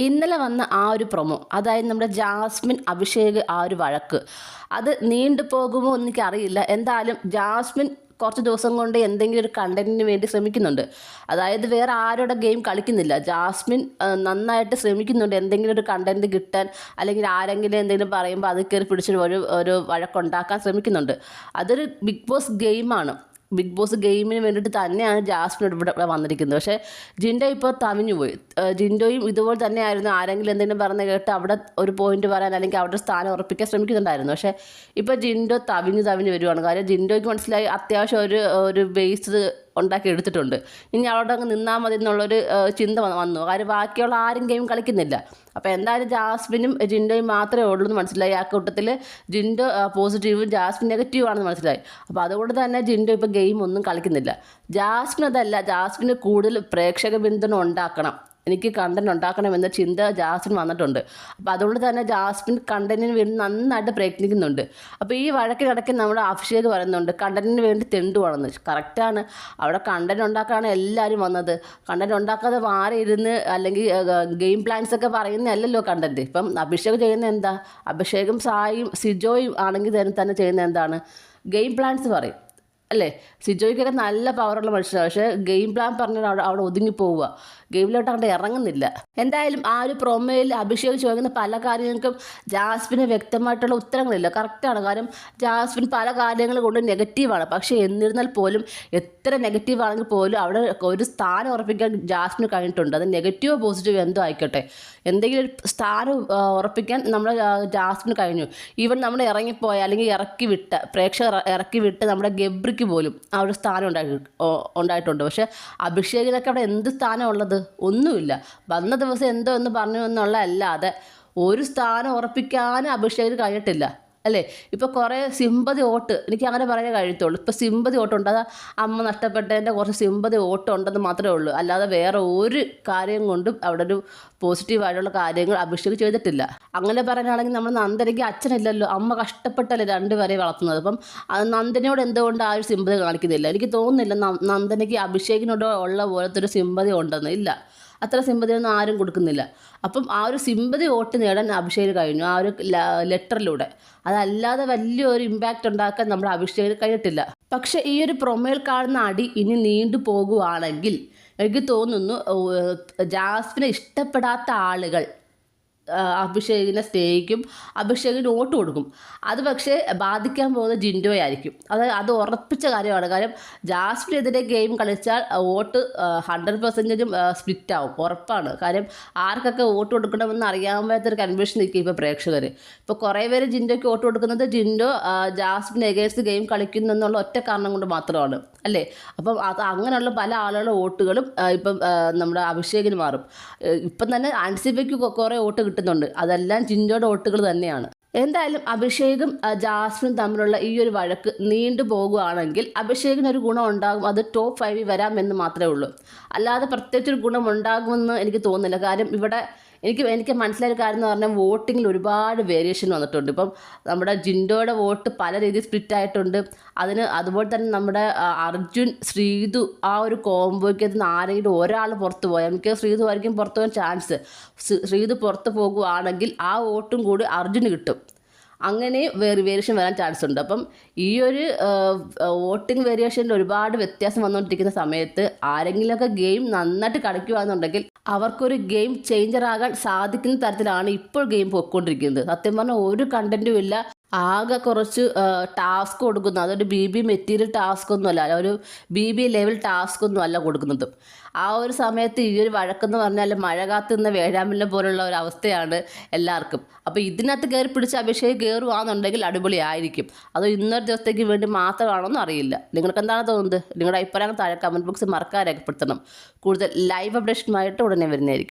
ഇന്നലെ വന്ന ആ ഒരു പ്രൊമോ, അതായത് നമ്മുടെ ജാസ്മിൻ അഭിഷേക് ആ ഒരു വഴക്ക്, അത് നീണ്ടു പോകുമോ എനിക്കറിയില്ല. എന്തായാലും ജാസ്മിൻ കുറച്ച് ദിവസം കൊണ്ട് എന്തെങ്കിലും ഒരു കണ്ടന്റിന് വേണ്ടി ശ്രമിക്കുന്നുണ്ട്. അതായത് വേറെ ആരുടെ ഗെയിം കളിക്കുന്നില്ല. ജാസ്മിൻ നന്നായിട്ട് ശ്രമിക്കുന്നുണ്ട് എന്തെങ്കിലും ഒരു കണ്ടന്റ് കിട്ടാൻ, അല്ലെങ്കിൽ ആരെങ്കിലും എന്തെങ്കിലും പറയുമ്പോൾ അത് കയറി പിടിച്ചൊരു ഒരു വഴക്കുണ്ടാക്കാൻ ശ്രമിക്കുന്നുണ്ട്. അതൊരു ബിഗ് ബോസ് ഗെയിമാണ്. ബിഗ് ബോസ് ഗെയിമിന് വേണ്ടിയിട്ട് തന്നെയാണ് ജാസ്മിൻ ഇവിടെ വന്നിരിക്കുന്നത്. പക്ഷേ ജിൻഡോ ഇപ്പോൾ തമിഞ്ഞു പോയി. ജിൻഡോയും ഇതുപോലെ തന്നെയായിരുന്നു. ആരെങ്കിലും എന്തെങ്കിലും പറഞ്ഞ് കേട്ട് അവിടെ ഒരു പോയിന്റ് പറയാൻ, അല്ലെങ്കിൽ അവിടെ സ്ഥാനം ഉറപ്പിക്കാൻ ശ്രമിക്കുന്നുണ്ടായിരുന്നു. പക്ഷേ ഇപ്പോൾ ജിൻഡോ തവിഞ്ഞ് വരുവാണ്. കാര്യം ജിൻഡോയ്ക്ക് മനസ്സിലായി അത്യാവശ്യം ഒരു ബേസ് ഉണ്ടാക്കി എടുത്തിട്ടുണ്ട്. ഇനി അവിടെ അങ്ങ് നിന്നാൽ മതി എന്നുള്ളൊരു ചിന്ത വന്നു. കാര്യം ബാക്കിയുള്ള ആരും ഗെയിം കളിക്കുന്നില്ല. അപ്പോൾ എന്തായാലും ജാസ്മിനും ജിൻഡോയും മാത്രമേ ഉള്ളൂ എന്ന് മനസ്സിലായി. ആ കൂട്ടത്തിൽ ജിൻഡോ പോസിറ്റീവും ജാസ്മിൻ നെഗറ്റീവാണെന്ന് മനസ്സിലായി. അപ്പോൾ അതുകൊണ്ട് തന്നെ ജിൻഡോ ഇപ്പോൾ ഗെയിം ഒന്നും കളിക്കുന്നില്ല. ജാസ്മിൻ അതല്ല, ജാസ്മിന് കൂടുതൽ പ്രേക്ഷക പിന്തുണ ഉണ്ടാക്കണം, എനിക്ക് കണ്ടന്റ് ഉണ്ടാക്കണമെന്ന ചിന്ത ജാസ്മിൻ വന്നിട്ടുണ്ട്. അപ്പോൾ അതുകൊണ്ട് തന്നെ ജാസ്മിൻ കണ്ടന്റിന് വേണ്ടി നന്നായിട്ട് പ്രയത്നിക്കുന്നുണ്ട്. അപ്പോൾ ഈ വഴക്കിനിടയ്ക്ക് നമ്മുടെ അഭിഷേക് പറയുന്നുണ്ട് കണ്ടന്റിന് വേണ്ടി തെണ്ടുവാണെന്ന്. കറക്റ്റാണ്. അവിടെ കണ്ടന്റ് ഉണ്ടാക്കാനാണ് എല്ലാവരും വന്നത്. കണ്ടന്റ് ഉണ്ടാക്കാതെ മാറി ഇരുന്ന് അല്ലെങ്കിൽ ഗെയിം പ്ലാൻസ് ഒക്കെ പറയുന്നതല്ലല്ലോ കണ്ടന്റ്. ഇപ്പം അഭിഷേക് ചെയ്യുന്ന എന്താ? അഭിഷേകും സായിയും സിജോയും ആണെങ്കിൽ തന്നെ ചെയ്യുന്ന എന്താണ്? ഗെയിം പ്ലാൻസ് പറയും അല്ലേ? സിജോയ്ക്കൊക്കെ നല്ല പവറുള്ള മനുഷ്യനാണ്. പക്ഷേ ഗെയിം പ്ലാൻ പറഞ്ഞാൽ അവിടെ ഒതുങ്ങി പോവുക, ഗെയിമിലോട്ട് അങ്ങോട്ട് ഇറങ്ങുന്നില്ല. എന്തായാലും ആ ഒരു പ്രൊമോയിൽ അഭിഷേക് ചോദിക്കുന്ന പല കാര്യങ്ങൾക്കും ജാസ്മിന് വ്യക്തമായിട്ടുള്ള ഉത്തരങ്ങളില്ല. കറക്റ്റാണ്. കാരണം ജാസ്മിൻ പല കാര്യങ്ങൾ കൊണ്ട് നെഗറ്റീവാണ്. പക്ഷേ എന്നിരുന്നാൽ പോലും എത്ര നെഗറ്റീവ് ആണെങ്കിൽ പോലും അവിടെ ഒരു സ്ഥാനം ഉറപ്പിക്കാൻ ജാസ്മിന് കഴിഞ്ഞിട്ടുണ്ട്. അത് നെഗറ്റീവോ പോസിറ്റീവോ എന്തോ ആയിക്കോട്ടെ, എന്തെങ്കിലും ഒരു സ്ഥാനം ഉറപ്പിക്കാൻ നമ്മുടെ ജാസ്മിന് കഴിഞ്ഞു. ഈവൻ നമ്മൾ ഇറങ്ങിപ്പോയ അല്ലെങ്കിൽ പ്രേക്ഷകർ ഇറക്കി വിട്ട് നമ്മുടെ ഗബ്രിക്ക് പോലും ആ ഒരു സ്ഥാനം ഉണ്ടായിട്ടുണ്ട്. പക്ഷേ അഭിഷേകിനൊക്കെ അവിടെ എന്ത് സ്ഥാനം ഉള്ളത്? ഒന്നുമില്ല. വന്ന ദിവസം എന്തോ എന്ന് പറഞ്ഞു എന്നുള്ള അല്ലാതെ ഒരു സ്ഥാനം ഉറപ്പിക്കാനും അഭിഷേകിന് കഴിഞ്ഞിട്ടില്ല അല്ലേ? ഇപ്പോൾ കുറേ സിമ്പതി വോട്ട്, എനിക്ക് അങ്ങനെ പറയാൻ കഴിയത്തുള്ളൂ. ഇപ്പോൾ സിമ്പതി വോട്ടുണ്ട്, അത് അമ്മ നഷ്ടപ്പെട്ടതിൻ്റെ കുറച്ച് സിമ്പതി വോട്ട് ഉണ്ടെന്ന് മാത്രമേ ഉള്ളൂ. അല്ലാതെ വേറെ ഒരു കാര്യം കൊണ്ടും അവിടെ ഒരു പോസിറ്റീവായിട്ടുള്ള കാര്യങ്ങൾ അഭിഷേക് ചെയ്തിട്ടില്ല. അങ്ങനെ പറയാനാണെങ്കിൽ നമ്മൾ നന്ദനയ്ക്ക് അച്ഛനില്ലല്ലോ, അമ്മ കഷ്ടപ്പെട്ടല്ലേ രണ്ടുപേരെ വളർത്തുന്നത്. അപ്പം നന്ദനയോട് എന്തുകൊണ്ട് ആ ഒരു സിമ്പതി കാണിക്കുന്നില്ല? എനിക്ക് തോന്നുന്നില്ല നന്ദനയ്ക്ക് അഭിഷേകിനോട് ഉള്ള പോലത്തെ ഒരു സിമ്പതി ഉണ്ടെന്ന്. ഇല്ല, അത്ര സിമ്പതിയൊന്നും ആരും കൊടുക്കുന്നില്ല. അപ്പം ആ ഒരു സിമ്പതി വോട്ട് നേടാൻ അഭിഷേക് കഴിഞ്ഞു ആ ഒരു ലെറ്ററിലൂടെ. അതല്ലാതെ വലിയൊരു ഇമ്പാക്റ്റ് ഉണ്ടാക്കാൻ നമ്മുടെ അഭിഷേക് കഴിഞ്ഞിട്ടില്ല. പക്ഷേ ഈ ഒരു പ്രൊമോയിൽ കാണുന്ന അടി ഇനി നീണ്ടു പോകുവാണെങ്കിൽ എനിക്ക് തോന്നുന്നു ജാസ്മിനെ ഇഷ്ടപ്പെടാത്ത ആളുകൾ അഭിഷേകിനെ സ്നേഹിക്കും, അഭിഷേകിന് വോട്ട് കൊടുക്കും. അത് പക്ഷേ ബാധിക്കാൻ പോകുന്ന ജിൻഡോയായിരിക്കും. അത് ഉറപ്പിച്ച കാര്യമാണ്. കാര്യം ജാസ്മിനെതിരെ ഗെയിം കളിച്ചാൽ വോട്ട് 100% സ്പ്ലിറ്റ് ആവും, ഉറപ്പാണ്. കാര്യം ആർക്കൊക്കെ വോട്ട് കൊടുക്കണമെന്ന് അറിയാൻ പറ്റാത്തൊരു കൺഫ്യൂഷൻ നിൽക്കും ഇപ്പോൾ പ്രേക്ഷകർ. ഇപ്പോൾ കുറേ പേര് ജിൻഡോയ്ക്ക് വോട്ട് കൊടുക്കുന്നത് ജിൻഡോ ജാസ്മിൻ എഗേൻസ്റ്റ് ഗെയിം കളിക്കുന്നു എന്നുള്ള ഒറ്റ കാരണം കൊണ്ട് മാത്രമാണ് അല്ലേ? അപ്പം അത് അങ്ങനെയുള്ള പല ആളുകളുടെ വോട്ടുകളും ഇപ്പം നമ്മുടെ അഭിഷേകിന് മാറും. ഇപ്പം തന്നെ അൻസിബയ്ക്ക് കുറേ വോട്ട് കിട്ടുന്നുണ്ട്. അതെല്ലാം ജിൻഡോയുടെ വോട്ടുകൾ തന്നെയാണ്. എന്തായാലും അഭിഷേകും ജാസ്മിനും തമ്മിലുള്ള ഈ ഒരു വഴക്ക് നീണ്ടു പോകുകയാണെങ്കിൽ അഭിഷേകിനൊരു ഗുണം ഉണ്ടാകും. അത് ടോപ്പ് 5 വരാമെന്ന് മാത്രമേ ഉള്ളൂ. അല്ലാതെ പ്രത്യേകിച്ചൊരു ഗുണം ഉണ്ടാകുമെന്ന് എനിക്ക് തോന്നുന്നില്ല. കാര്യം ഇവിടെ എനിക്ക് മനസ്സിലായ കാര്യം എന്ന് പറഞ്ഞാൽ വോട്ടിങ്ങിൽ ഒരുപാട് വേരിയേഷൻ വന്നിട്ടുണ്ട്. ഇപ്പം നമ്മുടെ ജിൻഡോയുടെ വോട്ട് പല രീതിയിൽ സ്പ്ലിറ്റ് ആയിട്ടുണ്ട്. അതുപോലെ തന്നെ നമ്മുടെ അർജുൻ ശ്രീതു ആ ഒരു കോംബോയ്ക്ക് നിന്ന് ആരെങ്കിലും ഒരാൾ പുറത്ത് പോയാൽ എനിക്ക് ശ്രീതു ആയിരിക്കും പുറത്തു പോകാൻ ചാൻസ്. ശ്രീതു പുറത്ത് പോകുകയാണെങ്കിൽ ആ വോട്ടും കൂടി അർജുന് കിട്ടും. അങ്ങനെ വേരിയേഷൻ വരാൻ ചാൻസ് ഉണ്ട്. അപ്പം ഈ ഒരു വോട്ടിംഗ് വേരിയേഷനിൽ ഒരുപാട് വ്യത്യാസം വന്നുകൊണ്ടിരിക്കുന്ന സമയത്ത് ആരെങ്കിലുമൊക്കെ ഗെയിം നന്നായിട്ട് കളിക്കുകയാണെന്നുണ്ടെങ്കിൽ അവർക്കൊരു ഗെയിം ചേഞ്ചർ ആകാൻ സാധിക്കുന്ന തരത്തിലാണ് ഇപ്പോൾ ഗെയിം പോയിക്കൊണ്ടിരിക്കുന്നത്. സത്യം പറഞ്ഞാൽ ഒരു കണ്ടന്റും ഇല്ല. ആകെ കുറച്ച് ടാസ്ക് കൊടുക്കുന്നു. അതൊരു BB മെറ്റീരിയൽ ടാസ്ക് ഒന്നുമല്ല, ഒരു BB ലെവൽ ടാസ്ക് ഒന്നും അല്ല കൊടുക്കുന്നത്. ആ ഒരു സമയത്ത് ഈ ഒരു വഴക്കെന്ന് പറഞ്ഞാൽ മഴ കാത്തുനിന്ന വേഴാമ്പലിനെ പോലുള്ള ഒരു അവസ്ഥയാണ് എല്ലാവർക്കും. അപ്പോൾ ഇതിനകത്ത് കയറി പിടിച്ച് അഭിഷേക് കയറുകയാണെന്നുണ്ടെങ്കിൽ അടിപൊളിയായിരിക്കും. അത് ഇന്നൊരു ദിവസത്തേക്ക് വേണ്ടി മാത്രമാണോന്നും അറിയില്ല. നിങ്ങൾക്ക് എന്താണ് തോന്നുന്നത്? നിങ്ങളുടെ അഭിപ്രായം താഴെ കമൻറ്റ് ബോക്സിൽ മറക്കാതെ രേഖപ്പെടുത്തണം. കൂടുതൽ ലൈവ് അപ്ഡേഷനുമായിട്ട് ഉടനെ വരുന്നതായിരിക്കും.